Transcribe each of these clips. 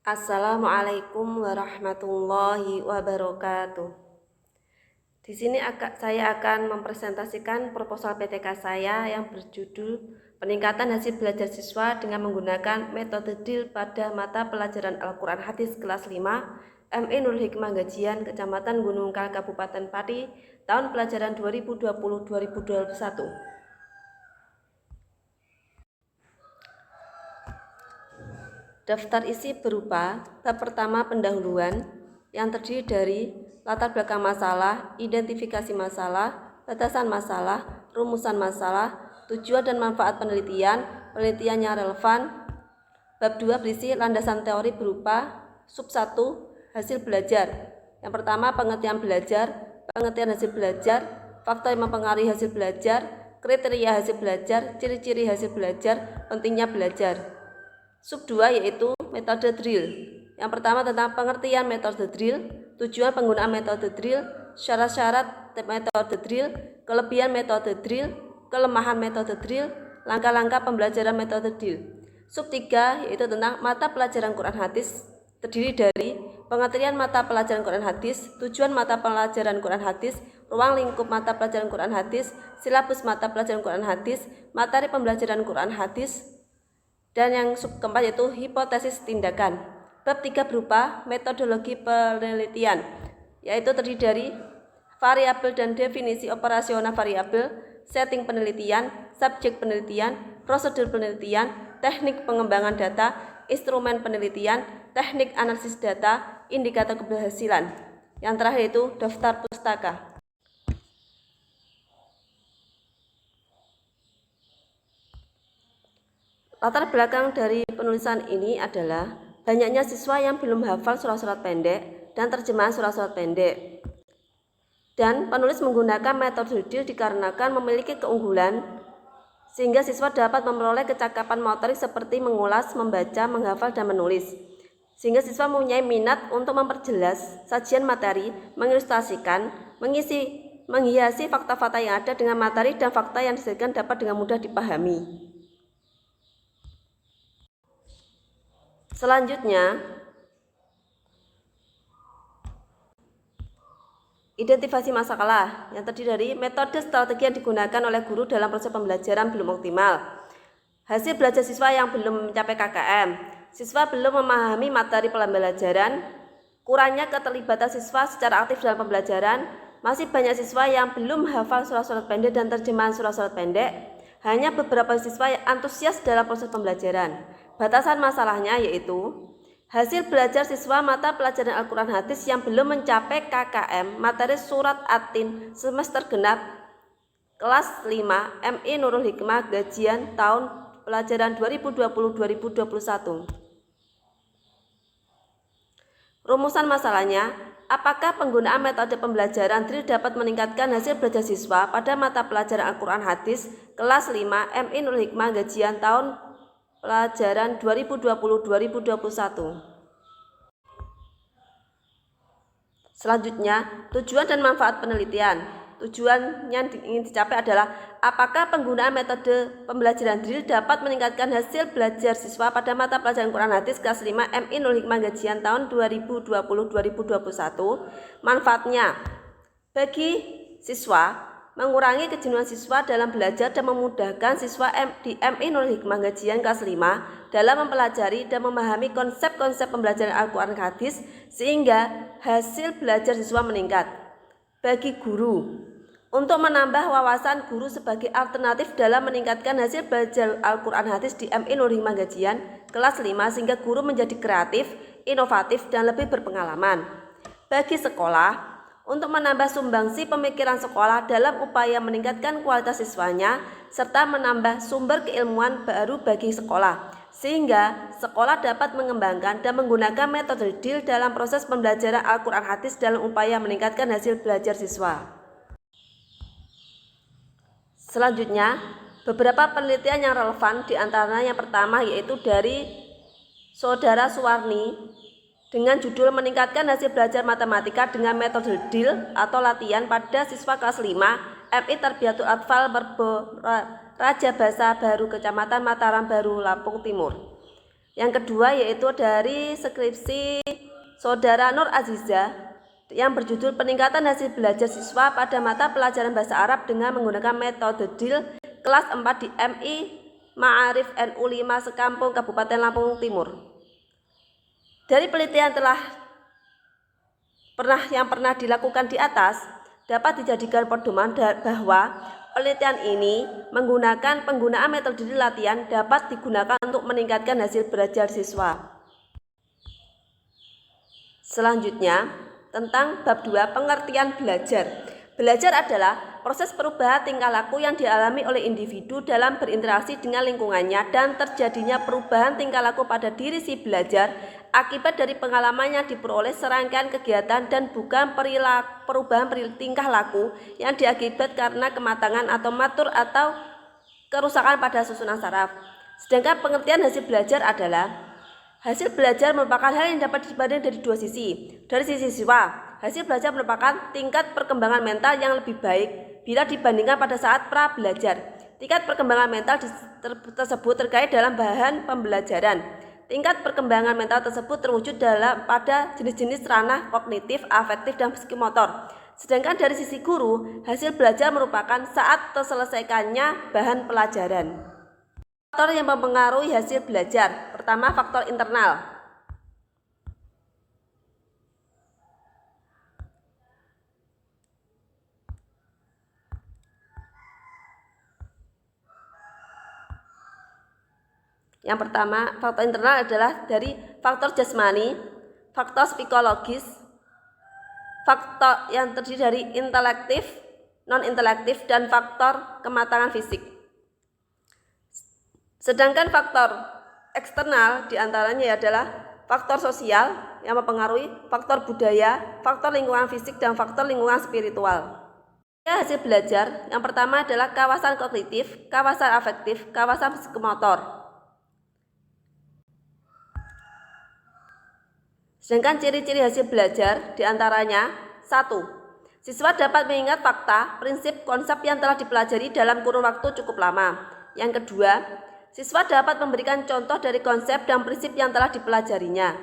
Assalamualaikum warahmatullahi wabarakatuh. Di sini saya akan mempresentasikan proposal PTK saya yang berjudul Peningkatan Hasil Belajar Siswa dengan menggunakan metode DIL pada mata pelajaran Al-Quran Hadis kelas 5 MI Nurul Hikmah Gajian, Kecamatan Gunung Kal, Kabupaten Pati, tahun pelajaran 2020-2021. Daftar isi berupa bab pertama pendahuluan yang terdiri dari latar belakang masalah, identifikasi masalah, batasan masalah, rumusan masalah, tujuan dan manfaat penelitian, penelitian yang relevan. Bab 2 berisi landasan teori berupa sub 1 hasil belajar. Yang pertama pengertian belajar, pengertian hasil belajar, faktor yang mempengaruhi hasil belajar, kriteria hasil belajar, ciri-ciri hasil belajar, pentingnya belajar. Sub 2 yaitu metode drill. Yang pertama tentang pengertian metode drill, tujuan penggunaan metode drill, syarat-syarat metode drill, kelebihan metode drill, kelemahan metode drill, langkah-langkah pembelajaran metode drill. Sub 3 yaitu tentang mata pelajaran Quran Hadis, terdiri dari pengertian mata pelajaran Quran Hadis, tujuan mata pelajaran Quran Hadis, ruang lingkup mata pelajaran Quran Hadis, silabus mata pelajaran Quran Hadis, materi pembelajaran Quran Hadis, dan yang sub keempat yaitu hipotesis tindakan. Bab 3 berupa metodologi penelitian, yaitu terdiri dari variabel dan definisi operasional variabel, setting penelitian, subjek penelitian, prosedur penelitian, teknik pengembangan data, instrumen penelitian, teknik analisis data, indikator keberhasilan. Yang terakhir yaitu daftar pustaka. Latar belakang dari penulisan ini adalah banyaknya siswa yang belum hafal surat-surat pendek dan terjemahan surat-surat pendek. Dan penulis menggunakan metode DIL dikarenakan memiliki keunggulan sehingga siswa dapat memperoleh kecakapan motorik seperti mengulas, membaca, menghafal, dan menulis. Sehingga siswa mempunyai minat untuk memperjelas sajian materi, mengilustrasikan, menghiasi fakta-fakta yang ada dengan materi dan fakta yang disajikan dapat dengan mudah dipahami. Selanjutnya, identifikasi masalah yang terdiri dari metode strategi yang digunakan oleh guru dalam proses pembelajaran belum optimal, hasil belajar siswa yang belum mencapai KKM, siswa belum memahami materi pembelajaran, kurangnya keterlibatan siswa secara aktif dalam pembelajaran, masih banyak siswa yang belum hafal surat-surat pendek dan terjemahan surat-surat pendek, hanya beberapa siswa yang antusias dalam proses pembelajaran. Batasan masalahnya yaitu hasil belajar siswa mata pelajaran Al-Quran Hadis yang belum mencapai KKM materi surat At-Tin semester genap kelas 5 MI Nurul Hikmah Gajian tahun pelajaran 2020-2021. Rumusan masalahnya, apakah penggunaan metode pembelajaran DRIL dapat meningkatkan hasil belajar siswa pada mata pelajaran Al-Quran Hadis kelas 5 MI Nurul Hikmah Gajian tahun pelajaran 2020-2021. Selanjutnya, tujuan dan manfaat penelitian. Tujuan yang ingin dicapai adalah apakah penggunaan metode pembelajaran DRIL dapat meningkatkan hasil belajar siswa pada mata pelajaran Quran Hadis kelas 5 MI Nurul Hikmah Gajian tahun 2020-2021. Manfaatnya bagi siswa, mengurangi kejenuhan siswa dalam belajar dan memudahkan siswa di MI Nurul Hikmah Gajian kelas 5 dalam mempelajari dan memahami konsep-konsep pembelajaran Al-Quran Hadis sehingga hasil belajar siswa meningkat. Bagi guru, untuk menambah wawasan guru sebagai alternatif dalam meningkatkan hasil belajar Al-Quran Hadis di MI Nurul Hikmah Gajian kelas 5 sehingga guru menjadi kreatif, inovatif, dan lebih berpengalaman. Bagi sekolah, untuk menambah sumbangsi pemikiran sekolah dalam upaya meningkatkan kualitas siswanya serta menambah sumber keilmuan baru bagi sekolah sehingga sekolah dapat mengembangkan dan menggunakan metode DIL dalam proses pembelajaran Al-Quran Hadis dalam upaya meningkatkan hasil belajar siswa. Selanjutnya, beberapa penelitian yang relevan diantaranya yang pertama yaitu dari Saudara Suwarni dengan judul meningkatkan hasil belajar matematika dengan metode DIL atau latihan pada siswa kelas 5 MI Tarbiyatul Atfal Raja Basa Baru Kecamatan Mataram Baru Lampung Timur. Yang kedua yaitu dari skripsi Saudara Nur Aziza yang berjudul Peningkatan Hasil Belajar Siswa pada Mata Pelajaran Bahasa Arab dengan menggunakan metode DIL kelas 4 di MI Ma'arif NU 5 Sekampung Kabupaten Lampung Timur. Dari penelitian yang pernah dilakukan di atas, dapat dijadikan pedoman bahwa penelitian ini menggunakan penggunaan metode latihan dapat digunakan untuk meningkatkan hasil belajar siswa. Selanjutnya, tentang bab 2 pengertian belajar. Belajar adalah proses perubahan tingkah laku yang dialami oleh individu dalam berinteraksi dengan lingkungannya dan terjadinya perubahan tingkah laku pada diri si belajar akibat dari pengalaman yang diperoleh serangkaian kegiatan dan bukan perubahan tingkah laku yang diakibat karena kematangan atau matur atau kerusakan pada susunan saraf. Sedangkan pengertian hasil belajar adalah hasil belajar merupakan hal yang dapat dipandang dari dua sisi. Dari sisi siswa, hasil belajar merupakan tingkat perkembangan mental yang lebih baik bila dibandingkan pada saat pra belajar. Tingkat perkembangan mental tersebut terkait dalam bahan pembelajaran. Tingkat perkembangan mental tersebut terwujud pada jenis-jenis ranah kognitif, afektif, dan psikomotor. Sedangkan dari sisi guru, hasil belajar merupakan saat terselesaikannya bahan pelajaran. Faktor yang mempengaruhi hasil belajar. Pertama, faktor internal. Yang pertama, faktor internal adalah dari faktor jasmani, faktor psikologis, faktor yang terdiri dari intelektif, non-intelektif, dan faktor kematangan fisik. Sedangkan faktor eksternal diantaranya adalah faktor sosial yang mempengaruhi, faktor budaya, faktor lingkungan fisik, dan faktor lingkungan spiritual. Hasil belajar yang pertama adalah kawasan kognitif, kawasan afektif, kawasan psikomotor. Sedangkan ciri-ciri hasil belajar diantaranya 1. Siswa dapat mengingat fakta, prinsip, konsep yang telah dipelajari dalam kurun waktu cukup lama. Yang kedua, siswa dapat memberikan contoh dari konsep dan prinsip yang telah dipelajarinya.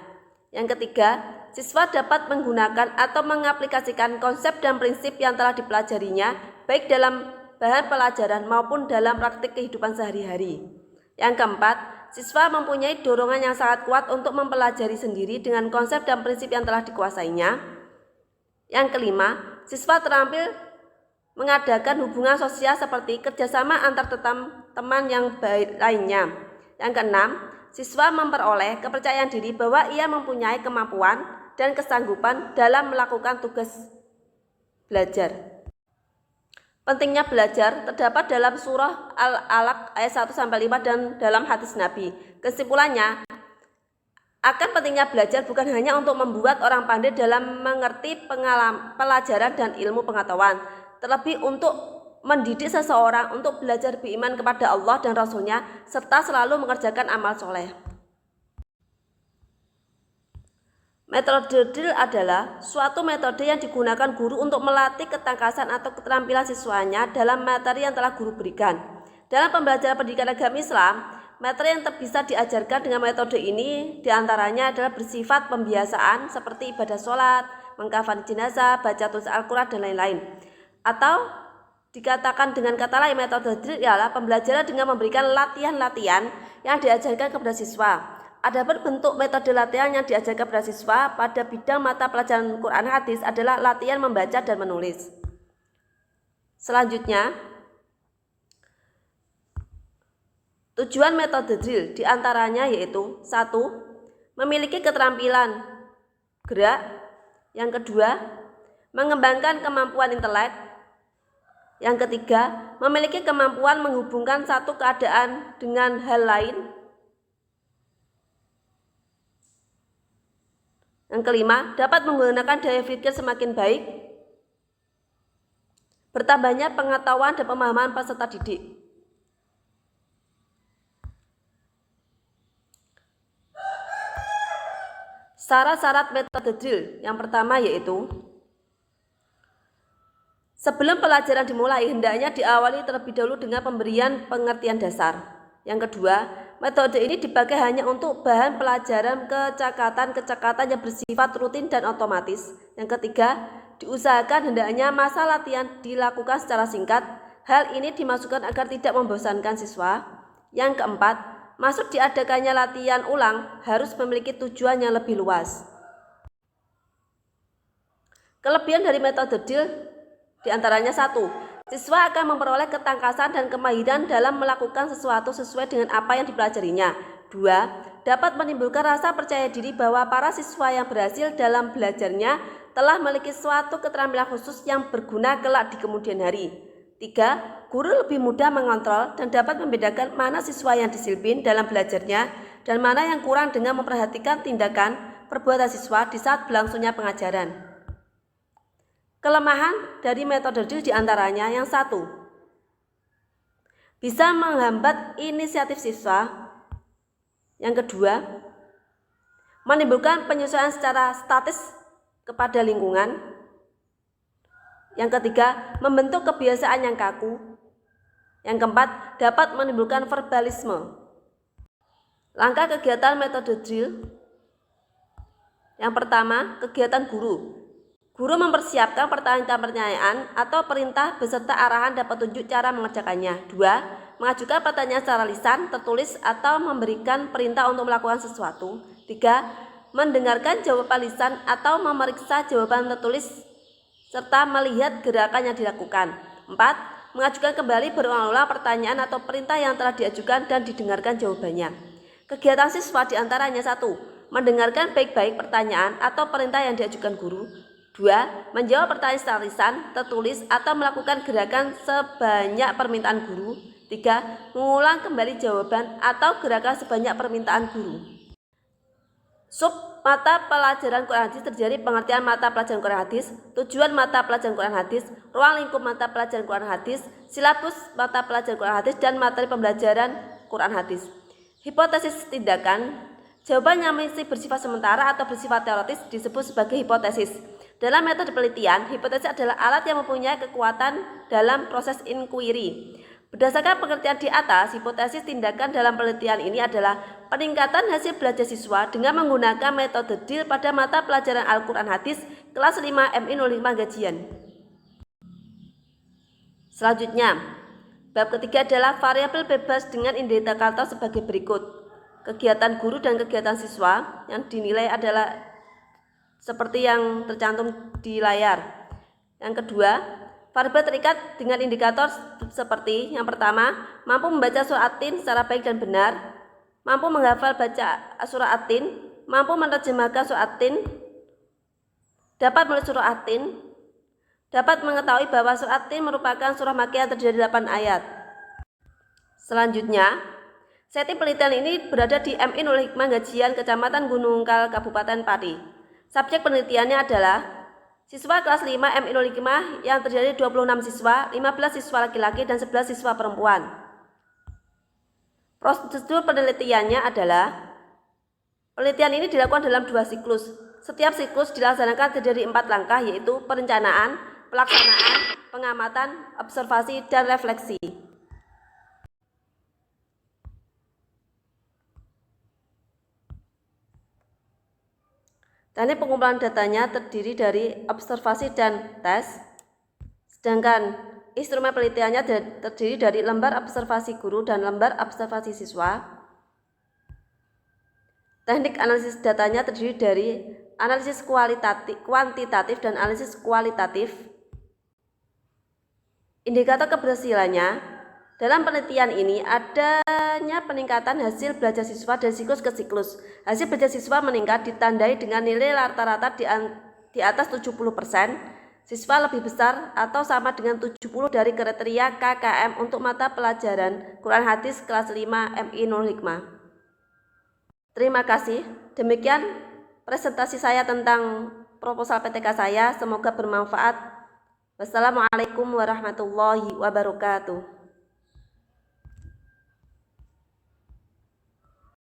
Yang ketiga, siswa dapat menggunakan atau mengaplikasikan konsep dan prinsip yang telah dipelajarinya baik dalam bahan pelajaran maupun dalam praktik kehidupan sehari-hari. Yang keempat, siswa mempunyai dorongan yang sangat kuat untuk mempelajari sendiri dengan konsep dan prinsip yang telah dikuasainya. Yang kelima, siswa terampil mengadakan hubungan sosial seperti kerjasama antar teman yang baik lainnya. Yang keenam, siswa memperoleh kepercayaan diri bahwa ia mempunyai kemampuan dan kesanggupan dalam melakukan tugas belajar. Pentingnya belajar terdapat dalam surah Al-Alaq ayat 1-5 dan dalam hadis Nabi. Kesimpulannya, akan pentingnya belajar bukan hanya untuk membuat orang pandai dalam mengerti pelajaran dan ilmu pengetahuan, terlebih untuk mendidik seseorang untuk belajar beriman kepada Allah dan Rasul-Nya serta selalu mengerjakan amal soleh. Metode DIL adalah suatu metode yang digunakan guru untuk melatih ketangkasan atau keterampilan siswanya dalam materi yang telah guru berikan. Dalam pembelajaran pendidikan agama Islam, materi yang bisa diajarkan dengan metode ini diantaranya adalah bersifat pembiasaan seperti ibadah sholat, mengkafani jenazah, baca tulis Al-Quran, dan lain-lain. Atau dikatakan dengan kata lain, metode DIL ialah pembelajaran dengan memberikan latihan-latihan yang diajarkan kepada siswa. Adapun bentuk metode latihan yang diajarkan kepada siswa pada bidang mata pelajaran Quran hadis adalah latihan membaca dan menulis. Selanjutnya, tujuan metode DIL diantaranya yaitu 1. Memiliki keterampilan gerak. Yang kedua, mengembangkan kemampuan intelek. Yang ketiga, memiliki kemampuan menghubungkan satu keadaan dengan hal lain. Yang kelima, dapat menggunakan daya pikir semakin baik. Bertambahnya pengetahuan dan pemahaman peserta didik. Syarat-syarat metode DIL yang pertama yaitu sebelum pelajaran dimulai hendaknya diawali terlebih dahulu dengan pemberian pengertian dasar. Yang kedua, metode ini dipakai hanya untuk bahan pelajaran kecakapan yang bersifat rutin dan otomatis. Yang ketiga, diusahakan hendaknya masa latihan dilakukan secara singkat. Hal ini dimaksudkan agar tidak membosankan siswa. Yang keempat, maksud diadakannya latihan ulang harus memiliki tujuan yang lebih luas. Kelebihan dari metode DIL diantaranya 1. Siswa akan memperoleh ketangkasan dan kemahiran dalam melakukan sesuatu sesuai dengan apa yang dipelajarinya. 2. Dapat menimbulkan rasa percaya diri bahwa para siswa yang berhasil dalam belajarnya telah memiliki suatu keterampilan khusus yang berguna kelak di kemudian hari. 3. Guru lebih mudah mengontrol dan dapat membedakan mana siswa yang disiplin dalam belajarnya dan mana yang kurang dengan memperhatikan tindakan perbuatan siswa di saat berlangsungnya pengajaran. Kelemahan dari metode DIL diantaranya yang 1. Bisa menghambat inisiatif siswa. Yang kedua, menimbulkan penyesuaian secara statis kepada lingkungan. Yang ketiga, membentuk kebiasaan yang kaku. Yang keempat, dapat menimbulkan verbalisme. Langkah kegiatan metode DIL. Yang pertama, kegiatan guru. Guru mempersiapkan pertanyaan-pertanyaan atau perintah beserta arahan dan petunjuk cara mengerjakannya. 2. Mengajukan pertanyaan secara lisan, tertulis, atau memberikan perintah untuk melakukan sesuatu. 3. Mendengarkan jawaban lisan atau memeriksa jawaban tertulis serta melihat gerakan yang dilakukan. 4. Mengajukan kembali berulang-ulang pertanyaan atau perintah yang telah diajukan dan didengarkan jawabannya. Kegiatan siswa diantaranya 1. Mendengarkan baik-baik pertanyaan atau perintah yang diajukan guru. 2. Menjawab pertanyaan secara lisan, tertulis, atau melakukan gerakan sebanyak permintaan guru. 3. Mengulang kembali jawaban atau gerakan sebanyak permintaan guru. Mata pelajaran Quran hadis terjadi pengertian mata pelajaran Quran hadis, tujuan mata pelajaran Quran hadis, ruang lingkup mata pelajaran Quran hadis, silabus mata pelajaran Quran hadis, dan materi pembelajaran Quran hadis. Hipotesis tindakan. Jawaban yang masih bersifat sementara atau bersifat teoritis disebut sebagai hipotesis. Dalam metode penelitian, hipotesis adalah alat yang mempunyai kekuatan dalam proses inquiry. Berdasarkan pengertian di atas, hipotesis tindakan dalam penelitian ini adalah peningkatan hasil belajar siswa dengan menggunakan metode DIL pada mata pelajaran Al-Quran Hadis kelas 5 MI 05 Gajian. Selanjutnya, bab ketiga adalah variabel bebas dengan indikator sebagai berikut. Kegiatan guru dan kegiatan siswa yang dinilai adalah seperti yang tercantum di layar. Yang kedua, variabel terikat dengan indikator seperti yang pertama, mampu membaca surah At-Tin secara baik dan benar, mampu menghafal baca surah At-Tin, mampu menerjemahkan surah At-Tin, dapat menulis surah At-Tin, dapat mengetahui bahwa surah At-Tin merupakan surah Makkiyah yang terdiri dari 8 ayat. Selanjutnya, setting penelitian ini berada di MI Nurul Hikmah Gajian, Kecamatan Gunungkal, Kabupaten Pati. Subjek penelitiannya adalah siswa kelas 5 MI Nurul Hikmah yang terdiri 26 siswa, 15 siswa laki-laki dan 11 siswa perempuan. Prosedur penelitiannya adalah penelitian ini dilakukan dalam 2 siklus. Setiap siklus dilaksanakan terdiri 4 langkah, yaitu perencanaan, pelaksanaan, pengamatan, observasi, dan refleksi. Teknik pengumpulan datanya terdiri dari observasi dan tes, sedangkan instrumen penelitiannya terdiri dari lembar observasi guru dan lembar observasi siswa. Teknik analisis datanya terdiri dari analisis kuantitatif dan analisis kualitatif. Indikator keberhasilannya, dalam penelitian ini adanya peningkatan hasil belajar siswa dari siklus ke siklus. Hasil belajar siswa meningkat ditandai dengan nilai rata-rata di atas 70%. Siswa lebih besar atau sama dengan 70 dari kriteria KKM untuk mata pelajaran Quran Hadis kelas 5 MI Nurul Hikmah. Terima kasih. Demikian presentasi saya tentang proposal PTK saya. Semoga bermanfaat. Wassalamualaikum warahmatullahi wabarakatuh.